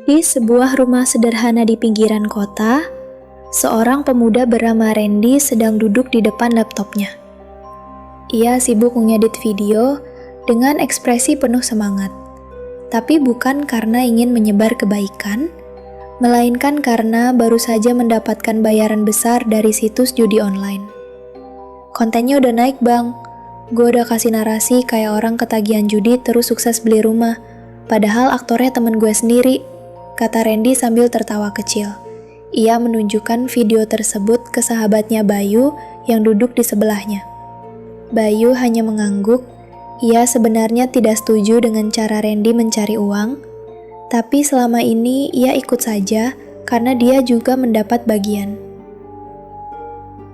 Di sebuah rumah sederhana di pinggiran kota, seorang pemuda bernama Randy sedang duduk di depan laptopnya. Ia sibuk mengedit video dengan ekspresi penuh semangat, tapi bukan karena ingin menyebar kebaikan, melainkan karena baru saja mendapatkan bayaran besar dari situs judi online. Kontennya udah naik bang, gue udah kasih narasi kayak orang ketagihan judi terus sukses beli rumah, padahal aktornya temen gue sendiri, kata Randy sambil tertawa kecil. Ia menunjukkan video tersebut ke sahabatnya Bayu yang duduk di sebelahnya. Bayu hanya mengangguk. Ia sebenarnya tidak setuju dengan cara Randy mencari uang, tapi selama ini ia ikut saja karena dia juga mendapat bagian.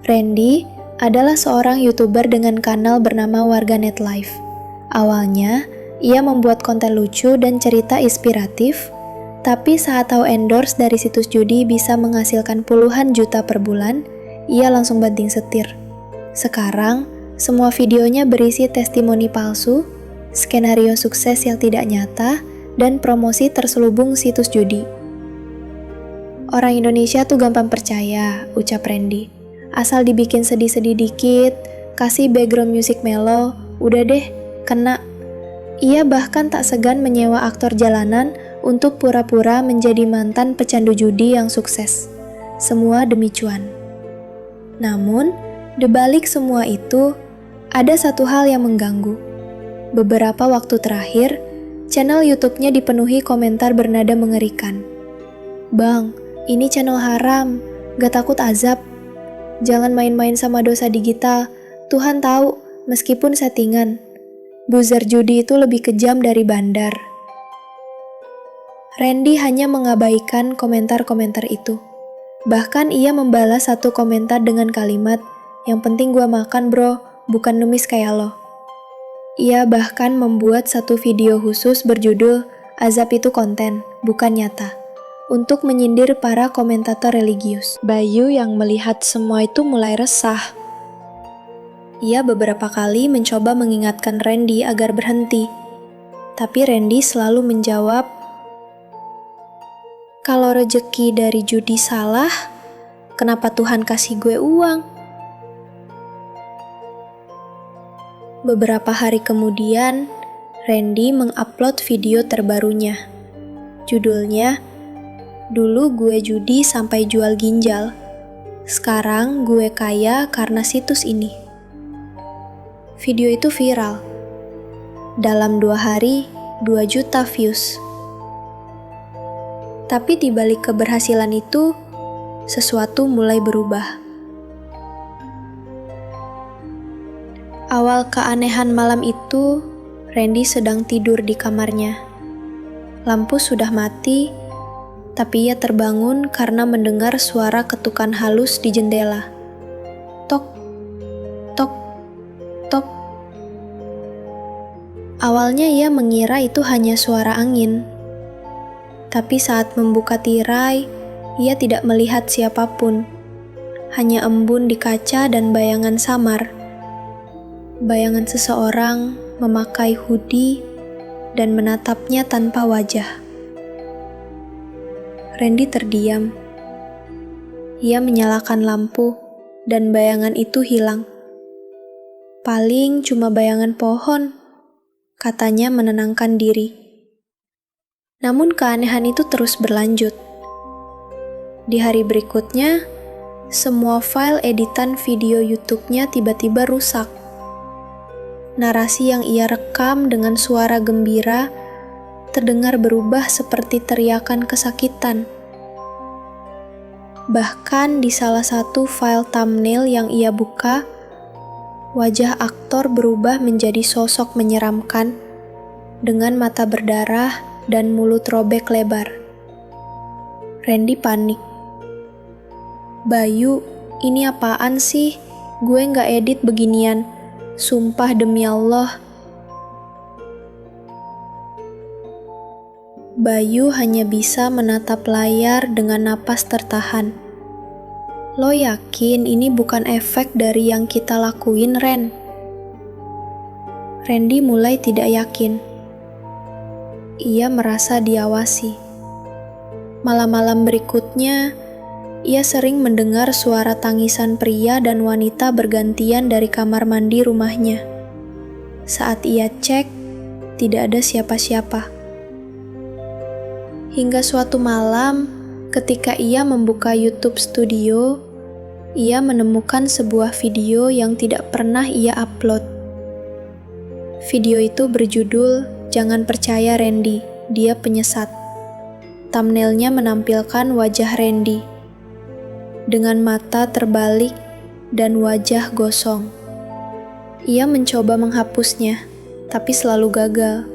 Randy adalah seorang YouTuber dengan kanal bernama Warganet Live. Awalnya, ia membuat konten lucu dan cerita inspiratif, tapi saat tahu endorse dari situs judi bisa menghasilkan puluhan juta per bulan, ia langsung banting setir. Sekarang, semua videonya berisi testimoni palsu, skenario sukses yang tidak nyata, dan promosi terselubung situs judi. Orang Indonesia tuh gampang percaya, ucap Randy. Asal dibikin sedih-sedih dikit, kasih background music mellow, udah deh, kena. Ia bahkan tak segan menyewa aktor jalanan untuk pura-pura menjadi mantan pecandu judi yang sukses. Semua demi cuan. Namun, di balik semua itu, ada satu hal yang mengganggu. Beberapa waktu terakhir, channel YouTube-nya dipenuhi komentar bernada mengerikan. Bang, ini channel haram, gak takut azab. Jangan main-main sama dosa digital, Tuhan tahu, meskipun settingan. Buzzer judi itu lebih kejam dari bandar. Randy hanya mengabaikan komentar-komentar itu. Bahkan ia membalas satu komentar dengan kalimat, yang penting gua makan bro, bukan numis kayak lo. Ia bahkan membuat satu video khusus berjudul Azab itu konten, bukan nyata, untuk menyindir para komentator religius. Bayu yang melihat semua itu mulai resah. Ia beberapa kali mencoba mengingatkan Randy agar berhenti, tapi Randy selalu menjawab, kalau rezeki dari judi salah, kenapa Tuhan kasih gue uang? Beberapa hari kemudian, Randy mengupload video terbarunya. Judulnya, Dulu gue judi sampai jual ginjal. Sekarang gue kaya karena situs ini. Video itu viral. Dalam 2 hari, 2 juta views. Tapi di balik keberhasilan itu, sesuatu mulai berubah. Awal keanehan malam itu, Randy sedang tidur di kamarnya. Lampu sudah mati, tapi ia terbangun karena mendengar suara ketukan halus di jendela. Tok, tok, tok. Awalnya ia mengira itu hanya suara angin. Tapi saat membuka tirai, ia tidak melihat siapapun. Hanya embun di kaca dan bayangan samar. Bayangan seseorang memakai hoodie dan menatapnya tanpa wajah. Randy terdiam. Ia menyalakan lampu dan bayangan itu hilang. Paling cuma bayangan pohon, katanya menenangkan diri. Namun keanehan itu terus berlanjut. Di hari berikutnya, semua file editan video YouTube-nya tiba-tiba rusak. Narasi yang ia rekam dengan suara gembira terdengar berubah seperti teriakan kesakitan. Bahkan di salah satu file thumbnail yang ia buka, wajah aktor berubah menjadi sosok menyeramkan dengan mata berdarah dan mulut robek lebar. Randy panik. Bayu, ini apaan sih? Gue nggak edit beginian. Sumpah demi Allah. Bayu hanya bisa menatap layar dengan napas tertahan. Lo yakin ini bukan efek dari yang kita lakuin, Ren? Randy mulai tidak yakin. Ia merasa diawasi. Malam-malam berikutnya, ia sering mendengar suara tangisan pria dan wanita bergantian dari kamar mandi rumahnya. Saat ia cek, tidak ada siapa-siapa. Hingga suatu malam, ketika ia membuka YouTube Studio, ia menemukan sebuah video yang tidak pernah ia upload. Video itu berjudul "Jangan Percaya Randy, Dia Penyesat". Thumbnailnya menampilkan wajah Randy dengan mata terbalik dan wajah gosong. Ia mencoba menghapusnya, tapi selalu gagal.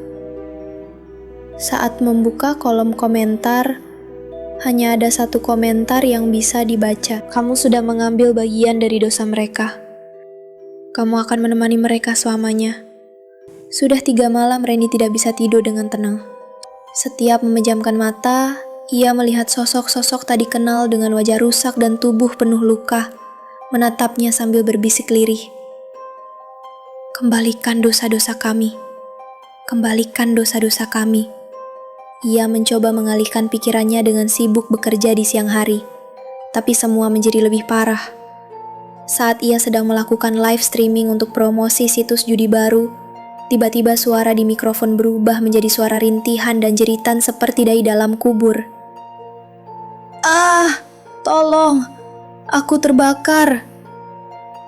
Saat membuka kolom komentar, hanya ada satu komentar yang bisa dibaca. "Kamu sudah mengambil bagian dari dosa mereka. Kamu akan menemani mereka selamanya." Sudah 3 malam Randy tidak bisa tidur dengan tenang. Setiap memejamkan mata, ia melihat sosok-sosok tak dikenal dengan wajah rusak dan tubuh penuh luka, menatapnya sambil berbisik lirih. "Kembalikan dosa-dosa kami. Kembalikan dosa-dosa kami." Ia mencoba mengalihkan pikirannya dengan sibuk bekerja di siang hari, tapi semua menjadi lebih parah. Saat ia sedang melakukan live streaming untuk promosi situs judi baru, tiba-tiba suara di mikrofon berubah menjadi suara rintihan dan jeritan seperti dari dalam kubur. "Ah, tolong, aku terbakar."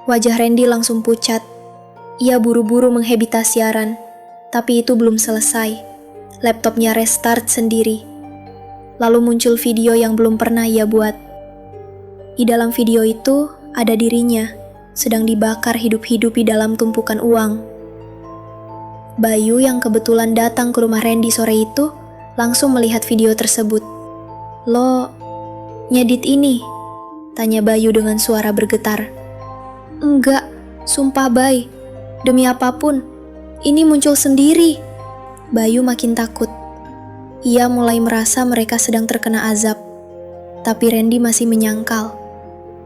Wajah Randy langsung pucat. Ia buru-buru menghebita siaran, tapi itu belum selesai. Laptopnya restart sendiri. Lalu muncul video yang belum pernah ia buat. Di dalam video itu ada dirinya, sedang dibakar hidup-hidup di dalam tumpukan uang. Bayu yang kebetulan datang ke rumah Randy sore itu langsung melihat video tersebut. "Lo nyedit ini?" tanya Bayu dengan suara bergetar. "Enggak, sumpah Bay. Demi apapun, ini muncul sendiri." Bayu makin takut. Ia mulai merasa mereka sedang terkena azab. Tapi Randy masih menyangkal.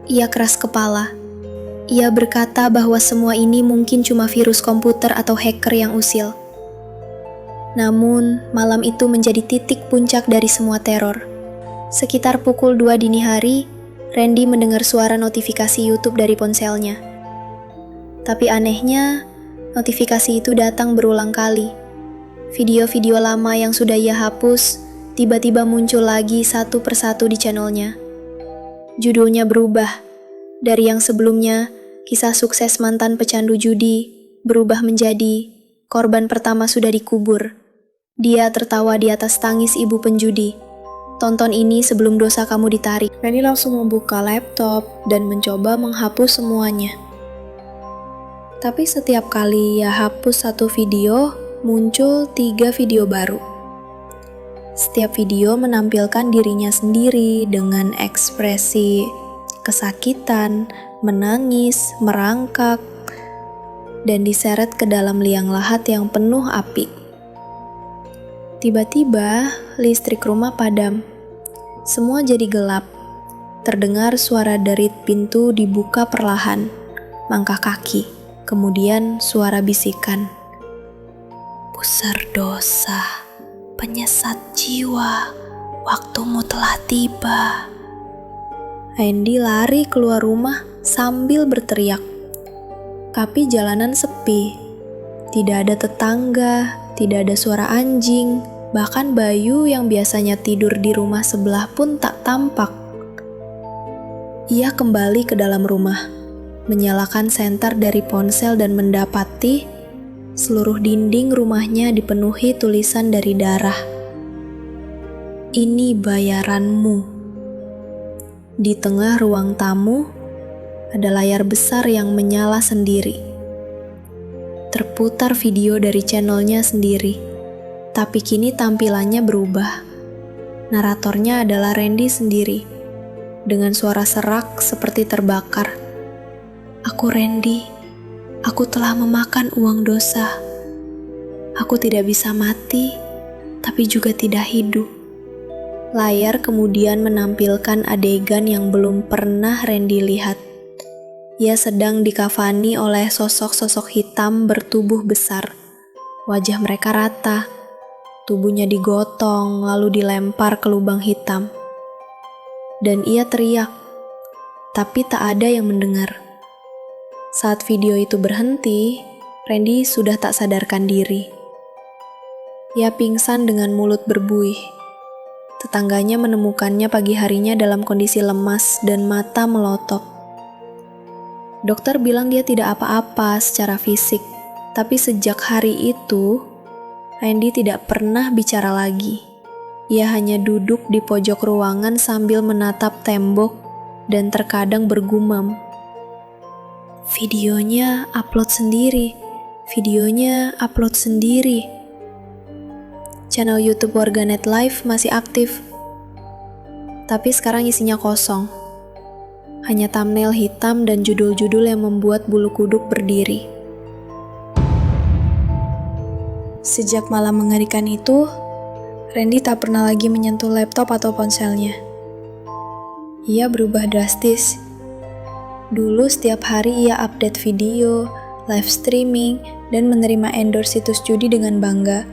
Ia keras kepala. Ia berkata bahwa semua ini mungkin cuma virus komputer atau hacker yang usil. Namun, malam itu menjadi titik puncak dari semua teror. Sekitar pukul 2 dini hari, Randy mendengar suara notifikasi YouTube dari ponselnya. Tapi anehnya, notifikasi itu datang berulang kali. Video-video lama yang sudah ia hapus, tiba-tiba muncul lagi satu persatu di channelnya. Judulnya berubah. Dari yang sebelumnya, kisah sukses mantan pecandu judi, berubah menjadi korban pertama sudah dikubur. Dia tertawa di atas tangis ibu penjudi. Tonton ini sebelum dosa kamu ditarik. Randy langsung membuka laptop dan mencoba menghapus semuanya. Tapi setiap kali ia hapus satu video, muncul 3 video baru. Setiap video menampilkan dirinya sendiri dengan ekspresi kesakitan, menangis, merangkak, dan diseret ke dalam liang lahat yang penuh api. Tiba-tiba, listrik rumah padam. Semua jadi gelap. Terdengar suara derit pintu dibuka perlahan, langkah kaki, kemudian suara bisikan. "Pusar dosa, penyesat jiwa, waktumu telah tiba." Randy lari keluar rumah sambil berteriak. Tapi jalanan sepi. Tidak ada tetangga, tidak ada suara anjing, bahkan Bayu yang biasanya tidur di rumah sebelah pun tak tampak. Ia kembali ke dalam rumah, menyalakan senter dari ponsel dan mendapati seluruh dinding rumahnya dipenuhi tulisan dari darah. "Ini bayaranmu." Di tengah ruang tamu, ada layar besar yang menyala sendiri. Terputar video dari channelnya sendiri, tapi kini tampilannya berubah. Naratornya adalah Randy sendiri, dengan suara serak seperti terbakar. "Aku Randy, aku telah memakan uang dosa. Aku tidak bisa mati, tapi juga tidak hidup." Layar kemudian menampilkan adegan yang belum pernah Randy lihat. Ia sedang dikafani oleh sosok-sosok hitam bertubuh besar. Wajah mereka rata, tubuhnya digotong lalu dilempar ke lubang hitam. dan ia teriak, tapi tak ada yang mendengar. Saat video itu berhenti, Randy sudah tak sadarkan diri. Ia pingsan dengan mulut berbuih. Tetangganya menemukannya pagi harinya dalam kondisi lemas dan mata melotot. Dokter bilang dia tidak apa-apa secara fisik, tapi sejak hari itu, Randy tidak pernah bicara lagi. Ia hanya duduk di pojok ruangan sambil menatap tembok dan terkadang bergumam. Videonya upload sendiri. Channel YouTube Warganet Live masih aktif, tapi sekarang isinya kosong. Hanya thumbnail hitam dan judul-judul yang membuat bulu kuduk berdiri. Sejak malam mengerikan itu, Randy tak pernah lagi menyentuh laptop atau ponselnya. Ia berubah drastis. Dulu setiap hari ia update video, live streaming, dan menerima endorse situs judi dengan bangga.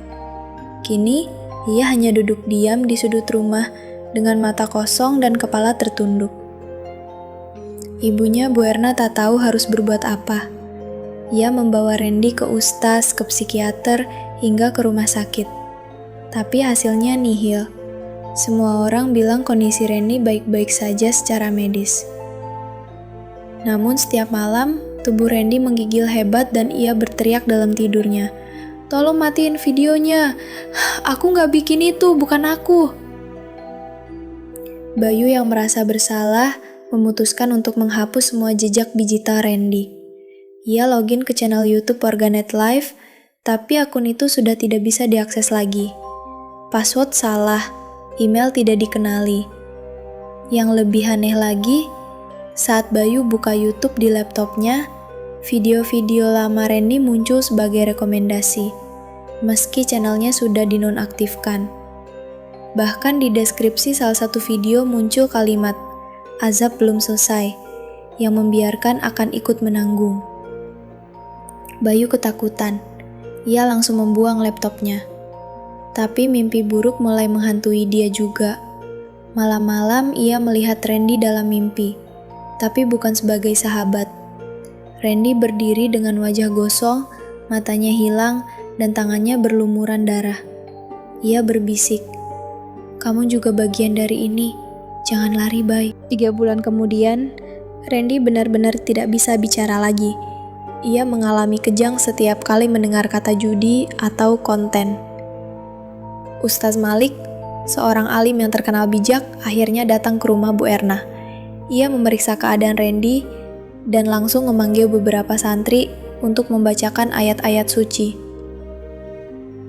Kini, ia hanya duduk diam di sudut rumah dengan mata kosong dan kepala tertunduk. Ibunya, Bu Erna, tak tahu harus berbuat apa. Ia membawa Randy ke ustaz, ke psikiater, hingga ke rumah sakit. Tapi hasilnya nihil. Semua orang bilang kondisi Randy baik-baik saja secara medis. Namun setiap malam, tubuh Randy menggigil hebat dan ia berteriak dalam tidurnya. "Tolong matiin videonya. Aku nggak bikin itu, bukan aku." Bayu yang merasa bersalah memutuskan untuk menghapus semua jejak digital Randy. Ia login ke channel YouTube Warganet Live, tapi akun itu sudah tidak bisa diakses lagi. Password salah, email tidak dikenali. Yang lebih aneh lagi, saat Bayu buka YouTube di laptopnya, video-video lama Randy muncul sebagai rekomendasi, meski channelnya sudah dinonaktifkan. Bahkan di deskripsi salah satu video muncul kalimat, "Azab belum selesai," yang membiarkan akan ikut menanggung. Bayu ketakutan. Ia langsung membuang laptopnya. Tapi mimpi buruk mulai menghantui dia juga. Malam-malam ia melihat Randy dalam mimpi, tapi bukan sebagai sahabat. Randy berdiri dengan wajah gosong, matanya hilang, dan tangannya berlumuran darah. Ia berbisik, "Kamu juga bagian dari ini, jangan lari, Bay." 3 bulan kemudian, Randy benar-benar tidak bisa bicara lagi. Ia mengalami kejang setiap kali mendengar kata judi atau konten. Ustaz Malik, seorang alim yang terkenal bijak, akhirnya datang ke rumah Bu Erna. Ia memeriksa keadaan Randy dan langsung memanggil beberapa santri untuk membacakan ayat-ayat suci.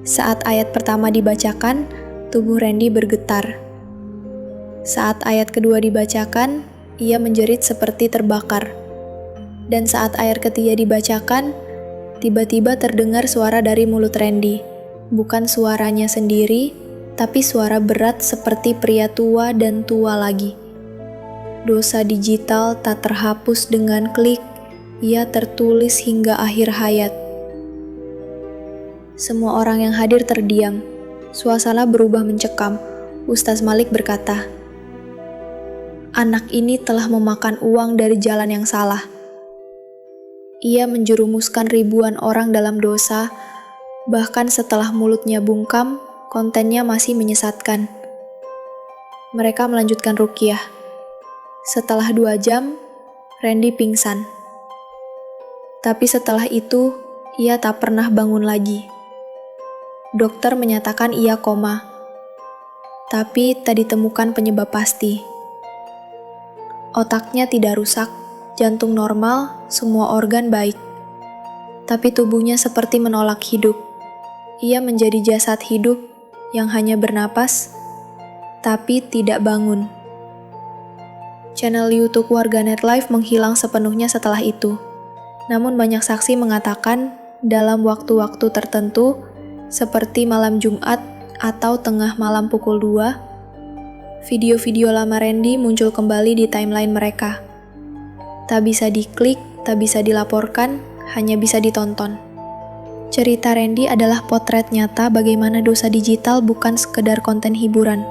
Saat ayat pertama dibacakan, tubuh Randy bergetar. Saat ayat kedua dibacakan, ia menjerit seperti terbakar. Dan saat ayat ketiga dibacakan, tiba-tiba terdengar suara dari mulut Randy. Bukan suaranya sendiri, tapi suara berat seperti pria tua dan tua lagi. Dosa digital tak terhapus dengan klik, ia tertulis hingga akhir hayat. Semua orang yang hadir terdiam. Suasana berubah mencekam. Ustaz Malik berkata, "Anak ini telah memakan uang dari jalan yang salah. Ia menjerumuskan ribuan orang dalam dosa, bahkan setelah mulutnya bungkam, kontennya masih menyesatkan." Mereka melanjutkan ruqyah. Setelah 2 jam, Randy pingsan. Tapi setelah itu, ia tak pernah bangun lagi. Dokter menyatakan ia koma, tapi tak ditemukan penyebab pasti. Otaknya tidak rusak, jantung normal, semua organ baik. Tapi tubuhnya seperti menolak hidup. Ia menjadi jasad hidup yang hanya bernapas, tapi tidak bangun. Channel YouTube Warganet Live menghilang sepenuhnya setelah itu. Namun banyak saksi mengatakan dalam waktu-waktu tertentu, seperti malam Jumat atau tengah malam pukul 2, video-video lama Randy muncul kembali di timeline mereka. Tak bisa diklik, tak bisa dilaporkan, hanya bisa ditonton. Cerita Randy adalah potret nyata bagaimana dosa digital bukan sekedar konten hiburan.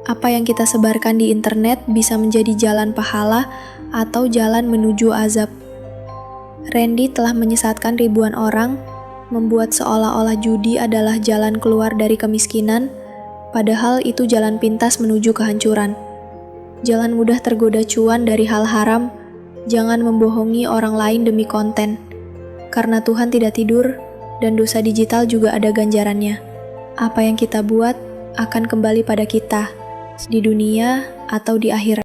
Apa yang kita sebarkan di internet bisa menjadi jalan pahala atau jalan menuju azab. Randy telah menyesatkan ribuan orang, membuat seolah-olah judi adalah jalan keluar dari kemiskinan, padahal itu jalan pintas menuju kehancuran. Jangan mudah tergoda cuan dari hal haram, jangan membohongi orang lain demi konten. Karena Tuhan tidak tidur, dan dosa digital juga ada ganjarannya. Apa yang kita buat akan kembali pada kita, di dunia atau di akhirat.